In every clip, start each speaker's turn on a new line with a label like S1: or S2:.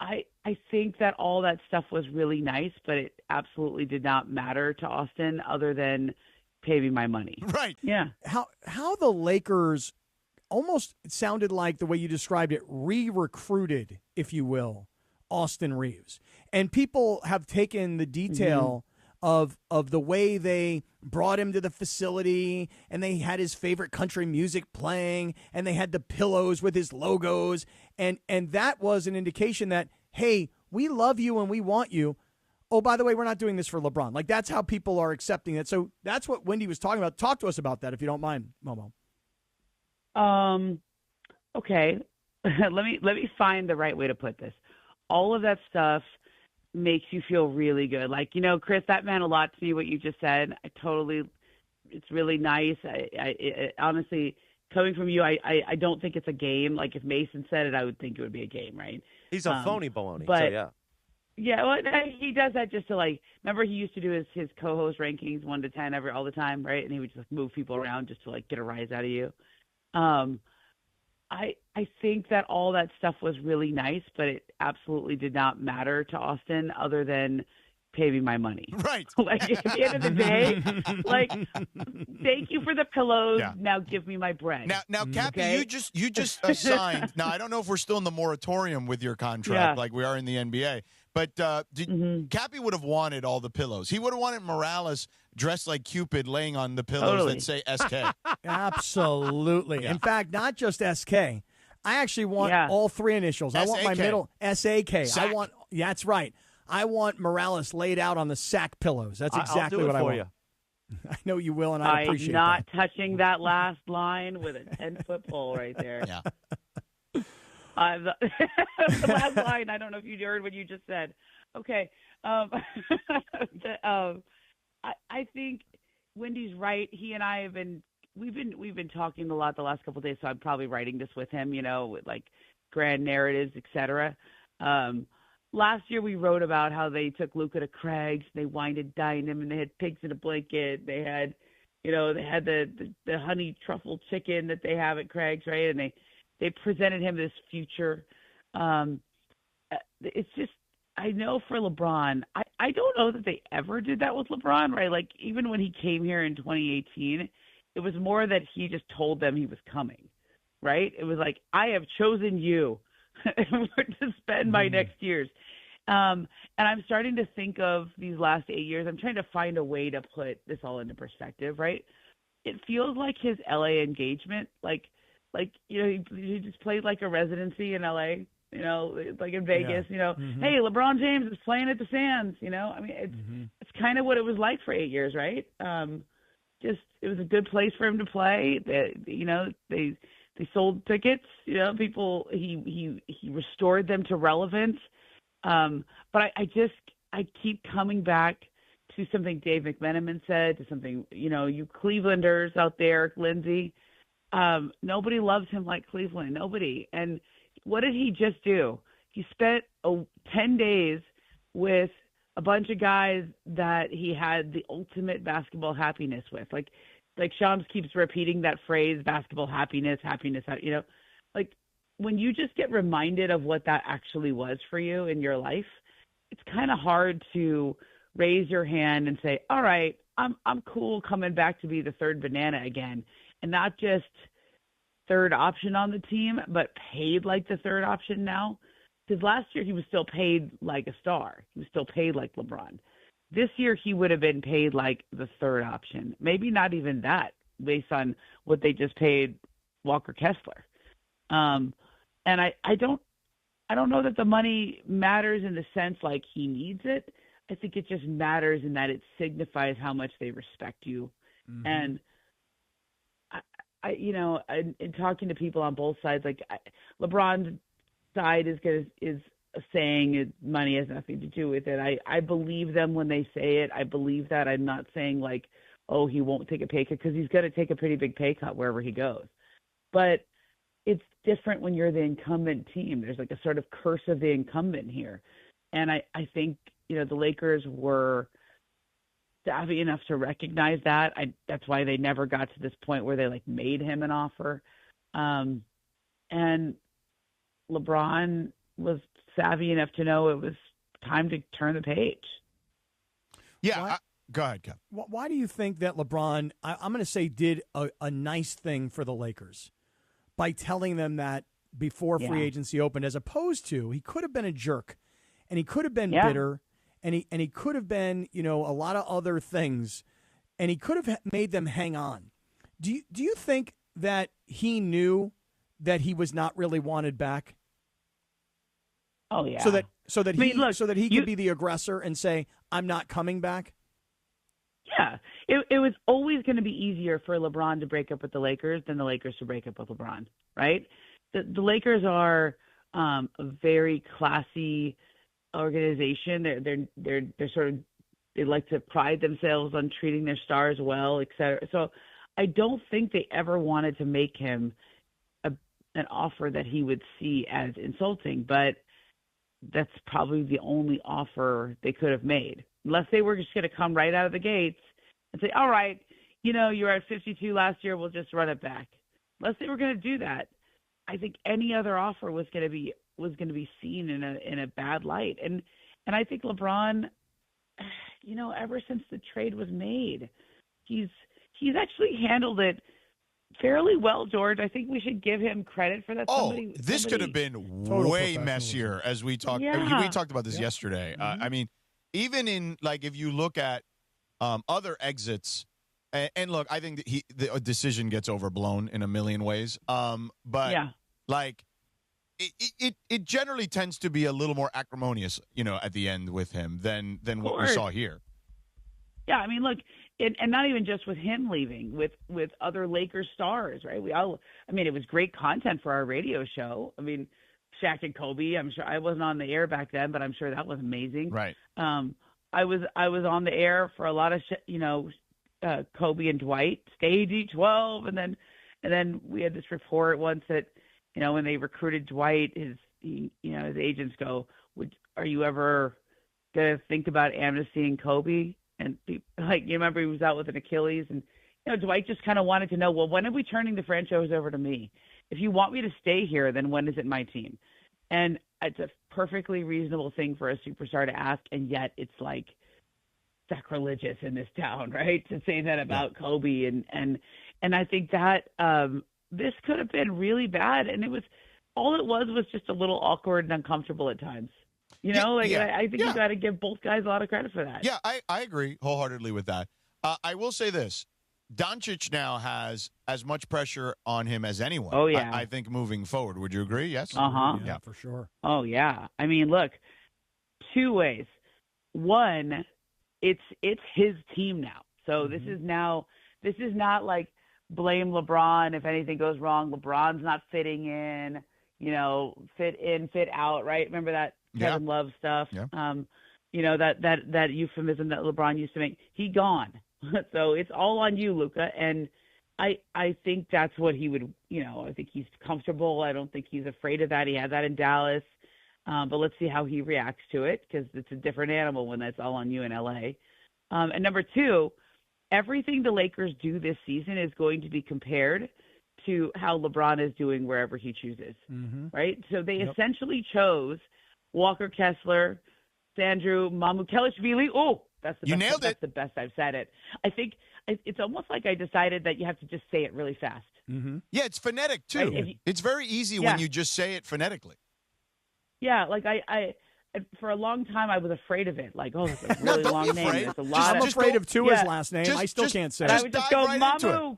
S1: I think that all that stuff was really nice, but it absolutely did not matter to Austin other than pay me my money.
S2: Right.
S1: Yeah.
S3: How the Lakers almost sounded like the way you described it, re-recruited, if you will, Austin Reaves. And people have taken the detail of the way they brought him to the facility, and they had his favorite country music playing, and they had the pillows with his logos, and that was an indication that, hey, we love you and we want you. Oh, by the way, we're not doing this for LeBron. Like, that's how people are accepting it. So that's what Wendy was talking about. Talk to us about that, if you don't mind, Momo.
S1: Okay. let me find the right way to put this. All of that stuff makes you feel really good. Like, Chris, that meant a lot to me, what you just said. It's really nice. I honestly, coming from you, I don't think it's a game. Like, if Mason said it, I would think it would be a game, right?
S4: He's a phony baloney,
S1: but,
S4: so yeah.
S1: Yeah, well, he does that just to, like, remember he used to do his co-host rankings 1 to 10 all the time, right? And he would just, like, move people around just to, like, get a rise out of you. I think that all that stuff was really nice, but it absolutely did not matter to Austin other than pay me my money.
S2: Right.
S1: Like, at the end of the day, like, thank you for the pillows. Yeah. Now give me my bread.
S2: Now, Cappy, okay? you just signed. Now, I don't know if we're still in the moratorium with your contract like we are in the NBA, but Cappy would have wanted all the pillows. He would have wanted Morales dressed like Cupid laying on the pillows that say SK.
S3: Absolutely. Yeah. In fact, not just SK. I actually want all 3 initials. I want my middle SAK.
S2: Sack.
S3: That's right. I want Morales laid out on the sack pillows. That's exactly what I want. You. I know you will, and I appreciate
S1: that. I'm not touching that last line with a 10-foot pole right there.
S2: Yeah.
S1: The last line, I don't know if you heard what you just said. Okay. I think Wendy's right. He and I have been we've been talking a lot the last couple of days, so I'm probably writing this with him, with like grand narratives, etc. Last year we wrote about how they took Luca to Craig's, they wined and dined him, and they had pigs in a blanket. They had, they had the honey truffle chicken that they have at Craig's, right? And they presented him this future. It's just, I know for LeBron, I don't know that they ever did that with LeBron, right? Like, even when he came here in 2018, it was more that he just told them he was coming, right? It was like, I have chosen you to spend my next years. And I'm starting to think of these last 8 years. I'm trying to find a way to put this all into perspective, right? It feels like his LA engagement, like he just played like a residency in LA, like in Vegas, hey, LeBron James is playing at the Sands, I mean, it's kind of what it was like for 8 years, right? It was a good place for him to play. They sold tickets, people, he restored them to relevance. But I keep coming back to something Dave McMenamin said, to something, you Clevelanders out there, Lindsay, nobody loves him like Cleveland, nobody. And what did he just do? He spent 10 days with a bunch of guys that he had the ultimate basketball happiness with. Like Shams keeps repeating that phrase, basketball happiness, like when you just get reminded of what that actually was for you in your life, it's kind of hard to raise your hand and say, all right, I'm cool coming back to be the third banana again, and not just third option on the team, but paid like the third option now. Because last year he was still paid like a star. He was still paid like LeBron. This year he would have been paid like the third option. Maybe not even that, based on what they just paid Walker Kessler. And I don't know that the money matters in the sense like he needs it. I think it just matters in that it signifies how much they respect you. Mm-hmm. And in talking to people on both sides, like LeBron's side is saying money has nothing to do with it. I believe them when they say it. I believe that. I'm not saying like, oh, he won't take a pay cut, because he's going to take a pretty big pay cut wherever he goes. But it's different when you're the incumbent team. There's like a sort of curse of the incumbent here. And I think, the Lakers were savvy enough to recognize that. That's why they never got to this point where they like made him an offer. And LeBron was savvy enough to know it was time to turn the page.
S2: Yeah, go ahead, Kev.
S3: Why do you think that LeBron, I'm going to say, did a nice thing for the Lakers by telling them that before free agency opened, as opposed to he could have been a jerk, and he could have been bitter, and he could have been, a lot of other things, and he could have made them hang on. Do you think that he knew that he was not really wanted back?
S1: Oh yeah.
S3: So that he could be the aggressor and say, "I'm not coming back."
S1: Yeah, it was always going to be easier for LeBron to break up with the Lakers than the Lakers to break up with LeBron, right? The Lakers are a very classy organization. They're sort of, they like to pride themselves on treating their stars well, et cetera. So I don't think they ever wanted to make him an offer that he would see as insulting, but that's probably the only offer they could have made, unless they were just going to come right out of the gates and say, all right, you were at 52 last year, we'll just run it back. Unless they were going to do that, I think any other offer was going to be seen in a bad light. And I think LeBron, ever since the trade was made, he's actually handled it fairly well, George. I think we should give him credit for that.
S2: This could have been way messier, as we talked.
S1: Yeah.
S2: We talked about this yesterday.
S3: Mm-hmm.
S2: I mean, even in, like, if you look at other exits, and look, I think the decision gets overblown in a million ways. But like, it generally tends to be a little more acrimonious, at the end with him than what we saw here.
S1: Yeah, I mean, look, and not even just with him leaving, with other Lakers stars, right? It was great content for our radio show. I mean, Shaq and Kobe. I'm sure I wasn't on the air back then, but I'm sure that was amazing.
S2: Right.
S1: I was on the air for a lot of Kobe and Dwight stayed E12, and then we had this report once that when they recruited Dwight, his agents go, are you ever gonna think about amnestying Kobe? And you remember he was out with an Achilles, and Dwight just kind of wanted to know, well, when are we turning the franchise over to me? If you want me to stay here, then when is it my team? And it's a perfectly reasonable thing for a superstar to ask, and yet it's like sacrilegious in this town, right? To say that about Kobe, and I think that this could have been really bad, and it was just a little awkward and uncomfortable at times. I think you got to give both guys a lot of credit for that.
S2: Yeah, I agree wholeheartedly with that. I will say this. Doncic now has as much pressure on him as anyone.
S1: Oh, yeah.
S2: I think moving forward. Would you agree? Yes?
S1: Uh-huh.
S3: Yeah, for sure.
S1: Oh, yeah. I mean, look, two ways. One, it's his team now. So this is not like blame LeBron if anything goes wrong. LeBron's not fitting in, fit in, fit out, right? Remember that Kevin Love stuff?
S2: Yeah.
S1: That euphemism that LeBron used to make. He gone. So it's all on you, Luka. And I think that's what he would, I think he's comfortable. I don't think he's afraid of that. He had that in Dallas. But let's see how he reacts to it, because it's a different animal when that's all on you in L.A. And number two, everything the Lakers do this season is going to be compared to how LeBron is doing wherever he chooses, right? So they essentially chose Walker Kessler, Sandro Mamukelashvili. Oh, that's the best.
S2: You nailed it.
S1: That's the best I've said it. I think it's almost like I decided that you have to just say it really fast.
S2: Mm-hmm. Yeah, it's phonetic too. Right? It's very easy when you just say it phonetically.
S1: Yeah, like I for a long time I was afraid of it. Like, it's a really long name. There's a lot.
S3: I'm afraid of Tua's last name. I still can't say it.
S1: I would just go
S2: right
S1: Mamu.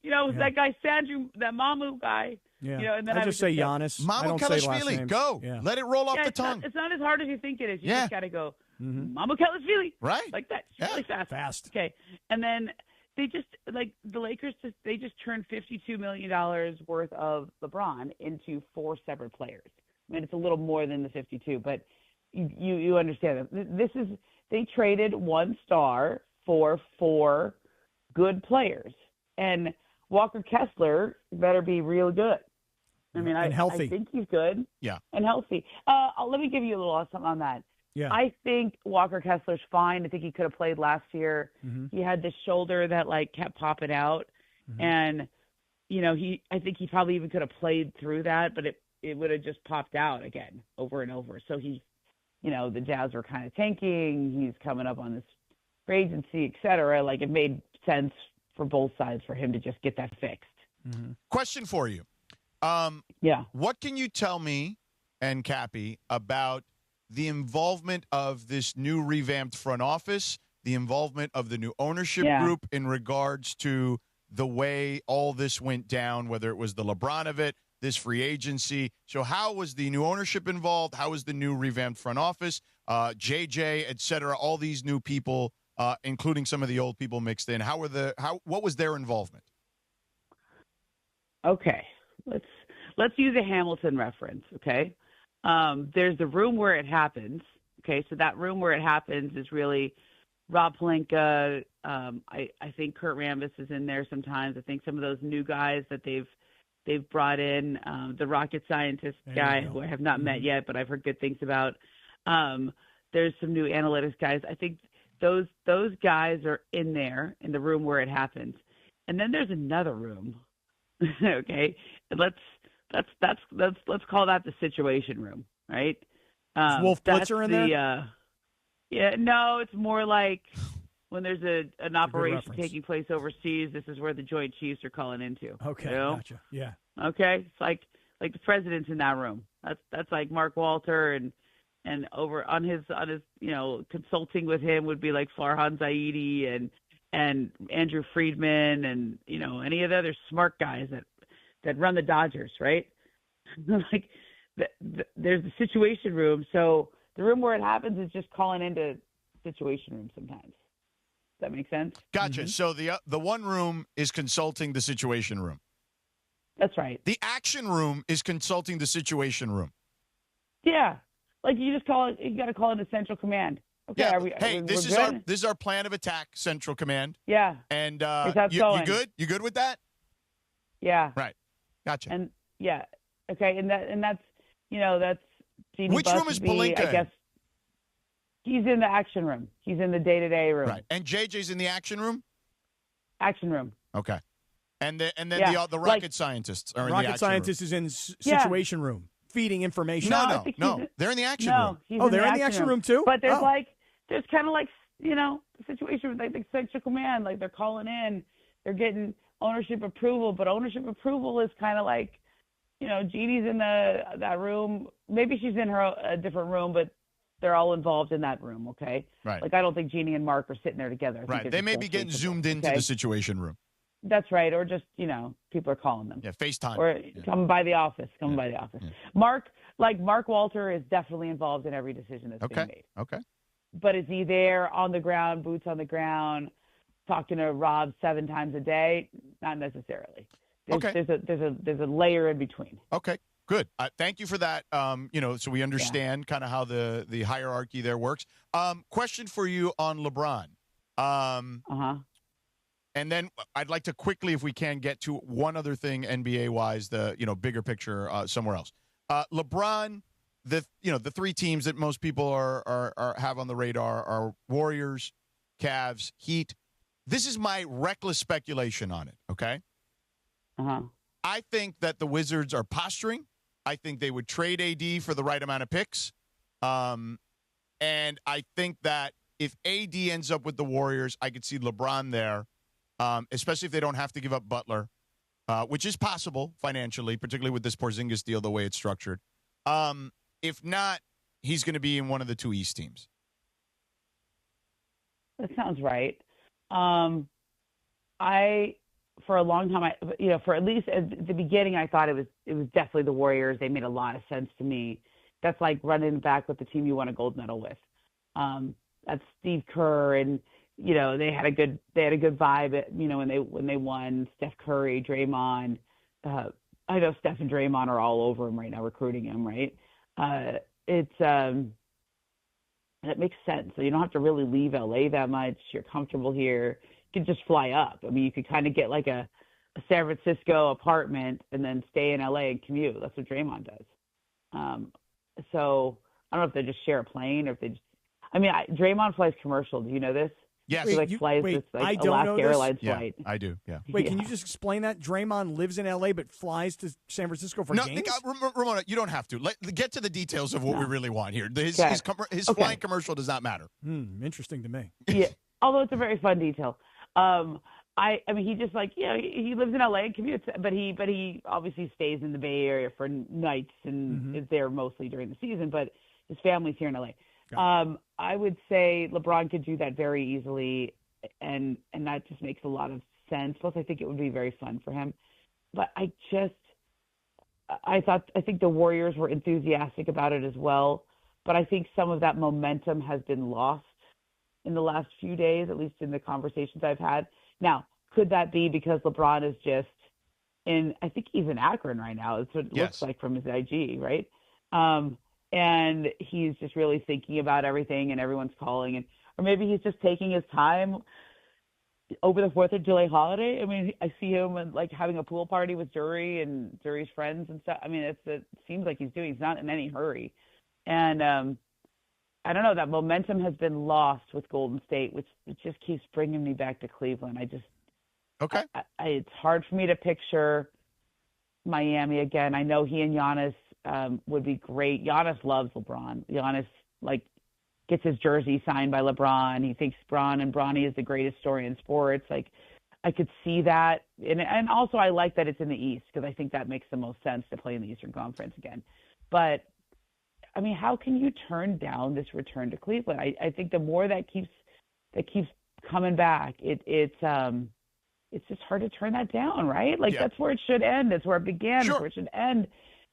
S2: Yeah.
S1: That guy Sandro, that Mamu guy.
S3: Yeah.
S1: And then
S3: I just say Giannis.
S2: Mamukelashvili. Go. Yeah. Let it roll off the tongue.
S1: It's not as hard as you think it is. You just got to go Mamukelashvili.
S2: Right.
S1: Like that. It's really fast.
S3: Fast.
S1: Okay. And then they just, like, the Lakers they turned $52 million worth of LeBron into 4 separate players. I mean, it's a little more than the 52, but you understand that. They traded 1 star for 4 good players, and Walker Kessler better be real good. I mean, I think he's good.
S2: Yeah.
S1: And healthy. Let me give you a little something on that.
S3: Yeah.
S1: I think Walker Kessler's fine. I think he could have played last year. He had this shoulder that kept popping out, and I think he probably even could have played through that, but it would have just popped out again over and over. So the Jazz were kind of tanking. He's coming up on this free agency, et cetera. Like, it made sense for both sides for him to just get that fixed.
S2: Mm-hmm. Question for you. What can you tell me and Cappy about the involvement of this new revamped front office, the involvement of the new ownership group in regards to the way all this went down, whether it was the LeBron of it, this free agency? So how was the new ownership involved? How was the new revamped front office, JJ, et cetera, all these new people, including some of the old people mixed in? What was their involvement?
S1: Okay, let's use a Hamilton reference, okay? There's the room where it happens, okay? So that room where it happens is really Rob Pelinka. I think Kurt Rambis is in there sometimes. I think some of those new guys that they've brought in, the rocket scientist guy who I have not met yet, but I've heard good things about. There's some new analytics guys. I think those guys are in there in the room where it happens. And then there's another room. Okay. And let's call that the situation room, right?
S3: Is Wolf Blitzer in there?
S1: Yeah, no, it's more like when there's an operation taking place overseas, this is where the Joint Chiefs are calling into.
S3: Okay, gotcha. Yeah.
S1: Okay, it's like the president's in that room. That's like Mark Walter, and over on his consulting with him would be like Farhan Zaidi and Andrew Friedman and any of the other smart guys that run the Dodgers, right? Like there's the situation room. So the room where it happens is just calling into situation room sometimes. Does that make sense?
S2: Gotcha. Mm-hmm. So the one room is consulting the situation room.
S1: That's right.
S2: The action room is consulting the situation room.
S1: Yeah. Like you just call it, you got to call it a central command. Okay.
S2: Yeah. This is our plan of attack, central command.
S1: Yeah.
S2: And you good? You good with that?
S1: Yeah.
S2: Right. Gotcha.
S1: And yeah. Okay. And that's Jeannie
S2: Which room is Pelinka?
S1: I guess he's in the action room. He's in the day-to-day room.
S2: Right. And JJ's in the action room?
S1: Action room.
S2: Okay. And then the rocket scientists are in the action room.
S3: Rocket scientist is in situation room, feeding information.
S2: No. They're in the action room.
S3: They're in the action room too?
S1: But there's there's kind of like, the situation with like the central command, like they're calling in, they're getting ownership approval, but ownership approval is kind of like, Jeannie's in that room. Maybe she's in a different room, but they're all involved in that room, okay?
S2: Right.
S1: Like, I don't think Jeannie and Mark are sitting there together.
S2: Right. They may be getting zoomed into the situation room.
S1: That's right. Or just, people are calling them.
S2: Yeah, FaceTime.
S1: Or come by the office. Yeah. Mark Walter is definitely involved in every decision that's being made.
S2: Okay.
S1: But is he there on the ground, boots on the ground, talking to Rob 7 times a day? Not necessarily. There's a layer in between.
S2: Okay, good. Thank you for that. So we understand kind of how the hierarchy there works. Question for you on LeBron. And then I'd like to quickly, if we can, get to one other thing NBA-wise, the bigger picture somewhere else. LeBron, the 3 teams that most people have on the radar are Warriors, Cavs, Heat. This is my reckless speculation on it. Okay. I think that the Wizards are posturing. I think they would trade AD for the right amount of picks. And I think that if AD ends up with the Warriors, I could see LeBron there, especially if they don't have to give up Butler, which is possible financially, particularly with this Porzingis deal, the way it's structured. If not, he's going to be in one of the 2 East teams.
S1: That sounds right. For a long time, for at least at the beginning, I thought it was definitely the Warriors. They made a lot of sense to me. That's like running back with the team you won a gold medal with. That's Steve Kerr, and they had a good vibe. When they won, Steph Curry, Draymond. I know Steph and Draymond are all over him right now, recruiting him. Right? That makes sense. So you don't have to really leave LA that much. You're comfortable here. You could just fly up. I mean, you could kind of get like a San Francisco apartment and then stay in LA and commute. That's what Draymond does. So I don't know if they just share a plane or if they just – Draymond flies commercial. Do you know this?
S2: Yes.
S1: He flies this Alaska Airlines flight.
S2: I do. Yeah.
S3: Wait, can you just explain that? Draymond lives in L.A. but flies to San Francisco for games?
S2: Ramona, you don't have to. Get to the details of what we really want here. His flying commercial does not matter.
S3: Interesting to me.
S1: Yeah, although it's a very fun detail. I mean, he just he lives in LA and commutes, but he obviously stays in the Bay Area for nights and is there mostly during the season. But his family's here in LA. I would say LeBron could do that very easily, and that just makes a lot of sense. Plus, I think it would be very fun for him. But I think the Warriors were enthusiastic about it as well. But I think some of that momentum has been lost in the last few days, at least in the conversations I've had. Now, could that be because LeBron is just I think he's in Akron right now. That's what it looks like from his IG, right? And he's just really thinking about everything and everyone's calling. Or maybe he's just taking his time over the 4th of July holiday. I mean, I see him having a pool party with Jury and Jury's friends and stuff. I mean, it seems like he's not in any hurry. And I don't know, that momentum has been lost with Golden State, which just keeps bringing me back to Cleveland. It's hard for me to picture Miami again. I know he and Giannis would be great. Giannis loves LeBron. Giannis gets his jersey signed by LeBron. He thinks Bronny is the greatest story in sports. I could see that, and also I like that it's in the East because I think that makes the most sense to play in the Eastern Conference again. But I mean, how can you turn down this return to Cleveland? I think the more that keeps coming back, it's just hard to turn that down, right? That's where it should end. That's where it began. Sure. That's where it should end.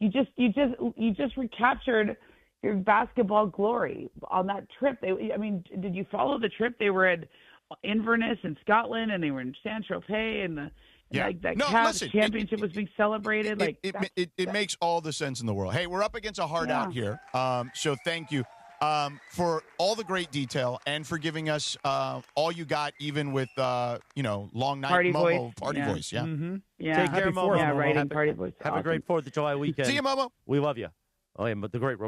S1: You just recaptured your basketball glory on that trip. Did you follow the trip? They were at Inverness in Scotland, and they were in Saint-Tropez, and Cavs championship was being celebrated.
S2: It makes all the sense in the world. Hey, we're up against a hard out here, so thank you for all the great detail and for giving us all you got, even with long night
S1: party
S2: Momo
S1: voice.
S2: party voice. Yeah.
S1: Mm-hmm.
S4: Take care, Momo.
S1: Yeah, writing party voice.
S4: Have a great 4th of July weekend.
S2: See you, Momo.
S4: We love you. Oh, yeah, but the great Ramona.